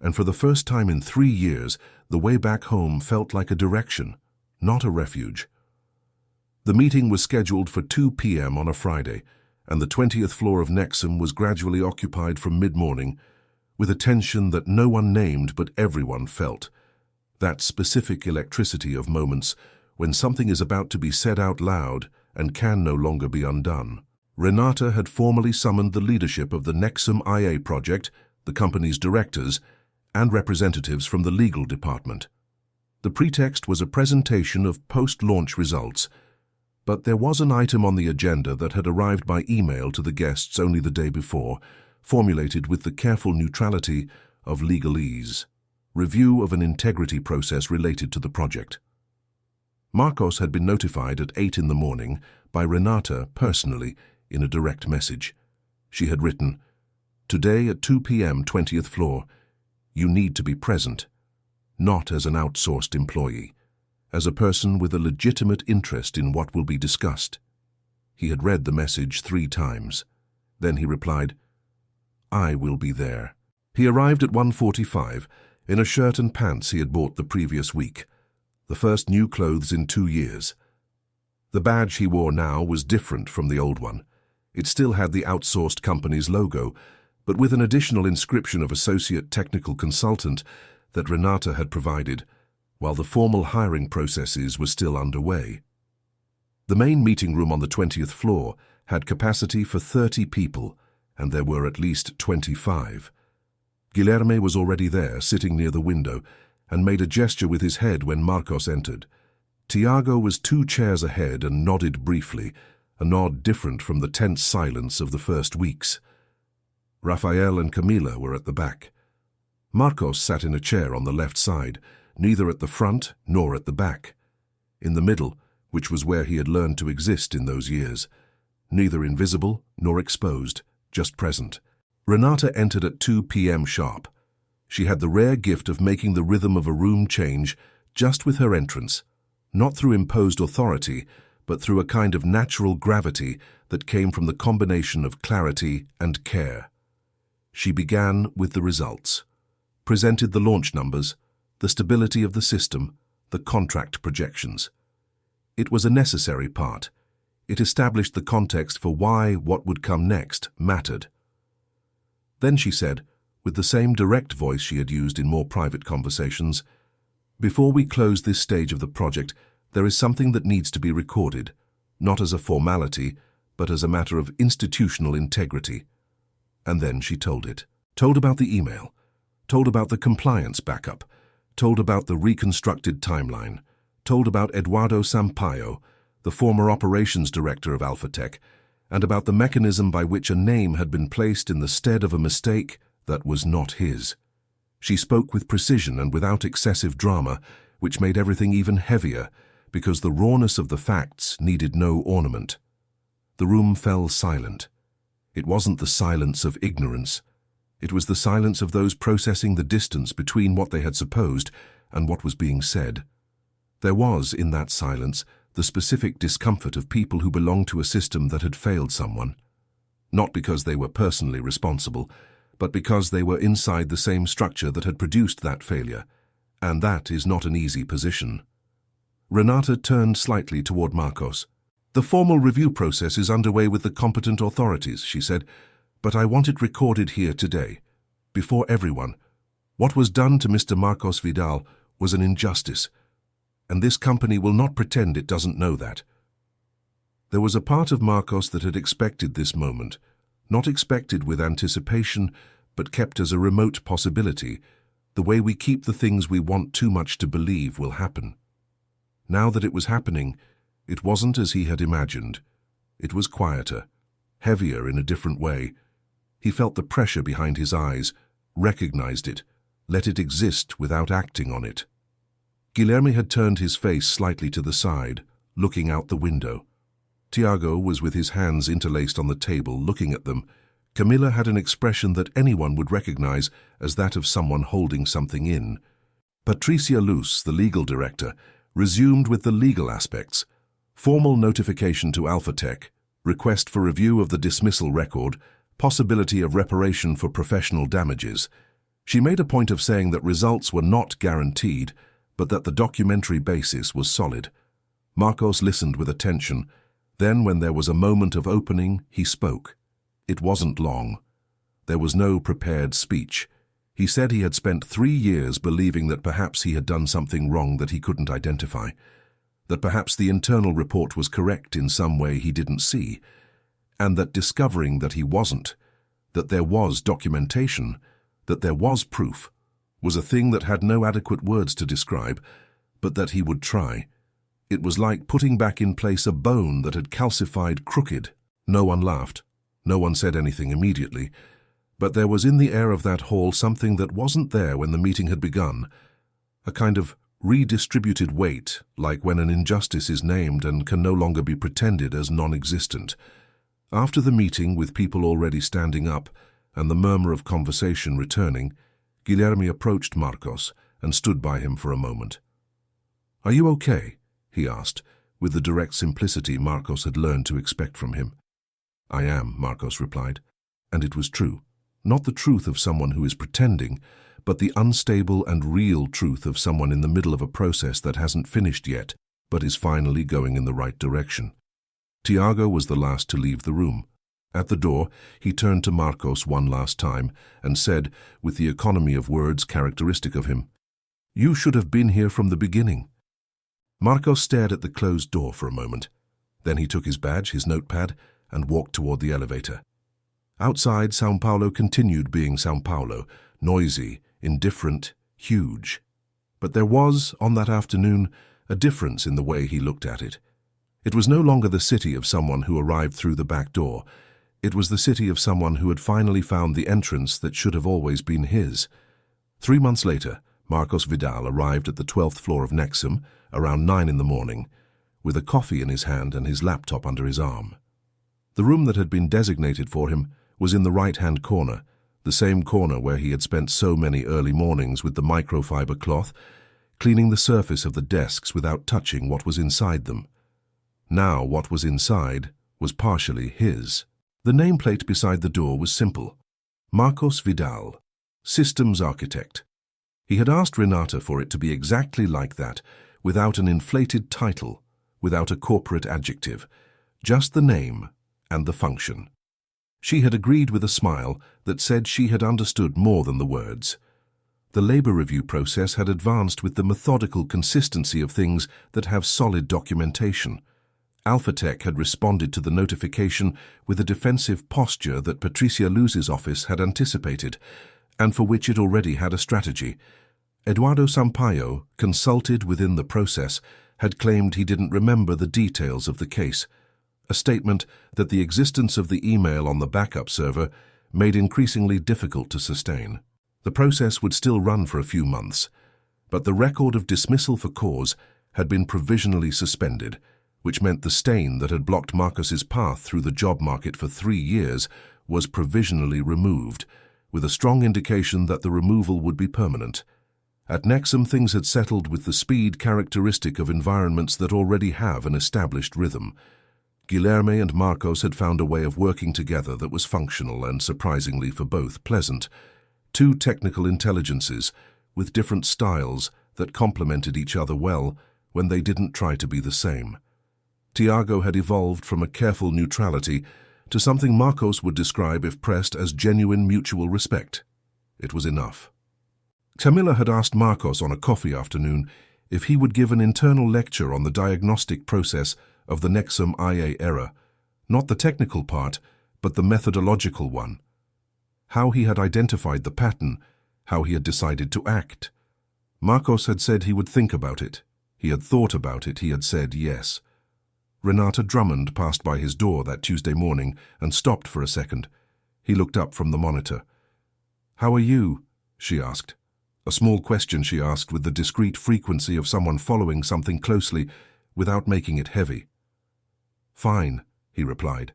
and for the first time in 3 years, the way back home felt like a direction, not a refuge. The meeting was scheduled for 2 p.m. on a Friday, and the 20th floor of Nexum was gradually occupied from mid-morning, with a tension that no one named but everyone felt. That specific electricity of moments when something is about to be said out loud and can no longer be undone. Renata had formally summoned the leadership of the Nexum IA project, the company's directors, and representatives from the legal department. The pretext was a presentation of post-launch results, but there was an item on the agenda that had arrived by email to the guests only the day before, formulated with the careful neutrality of legalese. Review of an integrity process related to the project. Marcos had been notified at 8 in the morning by Renata personally in a direct message. She had written, "Today at 2 p.m. 20th floor, you need to be present, not as an outsourced employee, as a person with a legitimate interest in what will be discussed." He had read the message 3 times. Then he replied, "I will be there." He arrived at 1:45 in a shirt and pants he had bought the previous week, the first new clothes in 2 years. The badge he wore now was different from the old one. It still had the outsourced company's logo, but with an additional inscription of Associate Technical Consultant that Renata had provided, while the formal hiring processes were still underway. The main meeting room on the 20th floor had capacity for 30 people, and there were at least 25. Guilherme was already there, sitting near the window, and made a gesture with his head when Marcos entered. Tiago was 2 chairs ahead and nodded briefly, a nod different from the tense silence of the first weeks. Rafael and Camila were at the back. Marcos sat in a chair on the left side, neither at the front nor at the back. In the middle, which was where he had learned to exist in those years, neither invisible nor exposed, just present. Renata entered at 2 p.m. sharp. She had the rare gift of making the rhythm of a room change just with her entrance, not through imposed authority, but through a kind of natural gravity that came from the combination of clarity and care. She began with the results, presented the launch numbers, the stability of the system, the contract projections. It was a necessary part. It established the context for why what would come next mattered. Then she said, with the same direct voice she had used in more private conversations. "Before we close this stage of the project, there is something that needs to be recorded, not as a formality, but as a matter of institutional integrity." And then she told it. Told about the email, told about the compliance backup, told about the reconstructed timeline, told about Eduardo Sampaio, the former operations director of Alphatec, and about the mechanism by which a name had been placed in the stead of a mistake that was not his. She spoke with precision and without excessive drama, which made everything even heavier, because the rawness of the facts needed no ornament. The room fell silent. It wasn't the silence of ignorance. It was the silence of those processing the distance between what they had supposed and what was being said. There was, in that silence, the specific discomfort of people who belonged to a system that had failed someone. Not because they were personally responsible, but because they were inside the same structure that had produced that failure, and that is not an easy position. Renata turned slightly toward Marcos. "The formal review process is underway with the competent authorities," she said, "but I want it recorded here today, before everyone. What was done to Mr. Marcos Vidal was an injustice, and this company will not pretend it doesn't know that." There was a part of Marcos that had expected this moment, not expected with anticipation, but kept as a remote possibility, the way we keep the things we want too much to believe will happen. Now that it was happening, it wasn't as he had imagined. It was quieter, heavier in a different way. He felt the pressure behind his eyes, recognized it, let it exist without acting on it. Guilherme had turned his face slightly to the side, looking out the window. Tiago was with his hands interlaced on the table, looking at them. Camilla had an expression that anyone would recognize as that of someone holding something in. Patricia Luce, the legal director, resumed with the legal aspects. Formal notification to Alphatec, request for review of the dismissal record, possibility of reparation for professional damages. She made a point of saying that results were not guaranteed, but that the documentary basis was solid. Marcos listened with attention. Then, when there was a moment of opening, he spoke. It wasn't long. There was no prepared speech. He said he had spent 3 years believing that perhaps he had done something wrong that he couldn't identify, that perhaps the internal report was correct in some way he didn't see, and that discovering that he wasn't, that there was documentation, that there was proof, was a thing that had no adequate words to describe, but that he would try. It was like putting back in place a bone that had calcified crooked. No one laughed. No one said anything immediately. But there was in the air of that hall something that wasn't there when the meeting had begun. A kind of redistributed weight, like when an injustice is named and can no longer be pretended as non-existent. After the meeting, with people already standing up and the murmur of conversation returning, Guilherme approached Marcos and stood by him for a moment. "Are you okay?" he asked, with the direct simplicity Marcos had learned to expect from him. "I am," Marcos replied, and it was true. Not the truth of someone who is pretending, but the unstable and real truth of someone in the middle of a process that hasn't finished yet, but is finally going in the right direction. Tiago was the last to leave the room. At the door, he turned to Marcos one last time and said, with the economy of words characteristic of him, "You should have been here from the beginning." Marcos stared at the closed door for a moment. Then he took his badge, his notepad, and walked toward the elevator. Outside, São Paulo continued being São Paulo, noisy, indifferent, huge. But there was, on that afternoon, a difference in the way he looked at it. It was no longer the city of someone who arrived through the back door. It was the city of someone who had finally found the entrance that should have always been his. 3 months later, Marcos Vidal arrived at the 12th floor of Nexum around 9 in the morning, with a coffee in his hand and his laptop under his arm. The room that had been designated for him was in the right-hand corner, the same corner where he had spent so many early mornings with the microfiber cloth, cleaning the surface of the desks without touching what was inside them. Now what was inside was partially his. The nameplate beside the door was simple: Marcos Vidal, Systems Architect. He had asked Renata for it to be exactly like that, without an inflated title, without a corporate adjective, just the name and the function. She had agreed with a smile that said she had understood more than the words. The labor review process had advanced with the methodical consistency of things that have solid documentation. Alphatec had responded to the notification with a defensive posture that Patricia Luz's office had anticipated, and for which it already had a strategy. Eduardo Sampaio, consulted within the process, had claimed he didn't remember the details of the case, a statement that the existence of the email on the backup server made increasingly difficult to sustain. The process would still run for a few months, but the record of dismissal for cause had been provisionally suspended, which meant the stain that had blocked Marcos's path through the job market for 3 years was provisionally removed, with a strong indication that the removal would be permanent. At Nexum, things had settled with the speed characteristic of environments that already have an established rhythm. Guilherme and Marcos had found a way of working together that was functional and, surprisingly for both, pleasant. Two technical intelligences with different styles that complemented each other well when they didn't try to be the same. Tiago had evolved from a careful neutrality to something Marcos would describe, if pressed, as genuine mutual respect. It was enough. Camilla had asked Marcos on a coffee afternoon if he would give an internal lecture on the diagnostic process of the Nexum IA error, not the technical part, but the methodological one. How he had identified the pattern, how he had decided to act. Marcos had said he would think about it. He had thought about it. He had said yes. Renata Drummond passed by his door that Tuesday morning and stopped for a second. He looked up from the monitor. "How are you?" she asked. A small question she asked with the discreet frequency of someone following something closely without making it heavy. "Fine," he replied,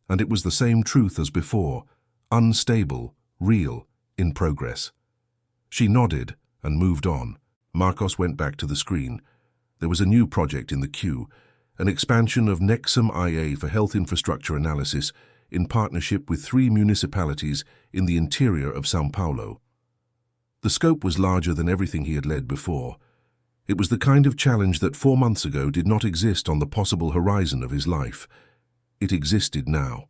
and it was the same truth as before, unstable, real, in progress. She nodded and moved on. Marcos went back to the screen. There was a new project in the queue, an expansion of Nexum IA for health infrastructure analysis in partnership with 3 municipalities in the interior of São Paulo. The scope was larger than everything he had led before. It was the kind of challenge that 4 months ago did not exist on the possible horizon of his life. It existed now.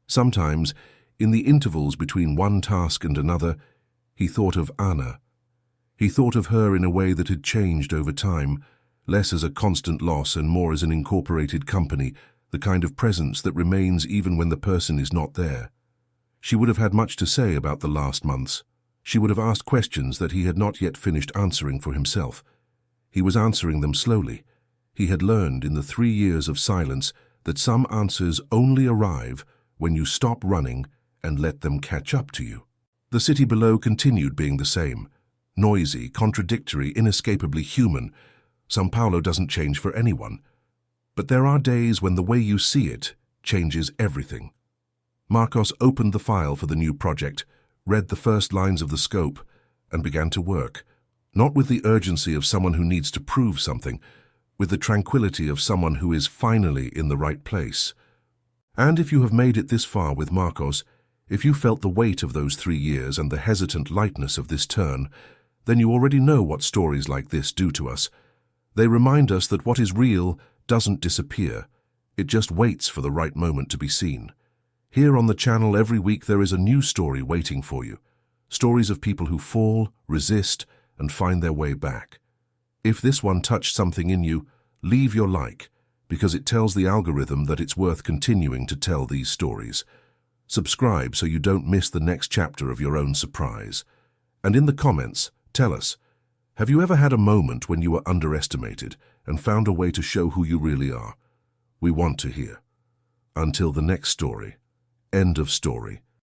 Sometimes, in the intervals between one task and another, he thought of Anna. He thought of her in a way that had changed over time, less as a constant loss and more as an incorporated company, the kind of presence that remains even when the person is not there. She would have had much to say about the last months. She would have asked questions that he had not yet finished answering for himself. He was answering them slowly. He had learned in the 3 years of silence that some answers only arrive when you stop running and let them catch up to you. The city below continued being the same. Noisy, contradictory, inescapably human. São Paulo doesn't change for anyone. But there are days when the way you see it changes everything. Marcos opened the file for the new project, read the first lines of the scope, and began to work, not with the urgency of someone who needs to prove something, with the tranquility of someone who is finally in the right place. And if you have made it this far with Marcos, if you felt the weight of those 3 years and the hesitant lightness of this turn, then you already know what stories like this do to us. They remind us that what is real doesn't disappear. It just waits for the right moment to be seen. Here on the channel every week there is a new story waiting for you. Stories of people who fall, resist, and find their way back. If this one touched something in you, leave your like, because it tells the algorithm that it's worth continuing to tell these stories. Subscribe so you don't miss the next chapter of your own surprise. And in the comments, tell us, have you ever had a moment when you were underestimated and found a way to show who you really are? We want to hear. Until the next story. End of story.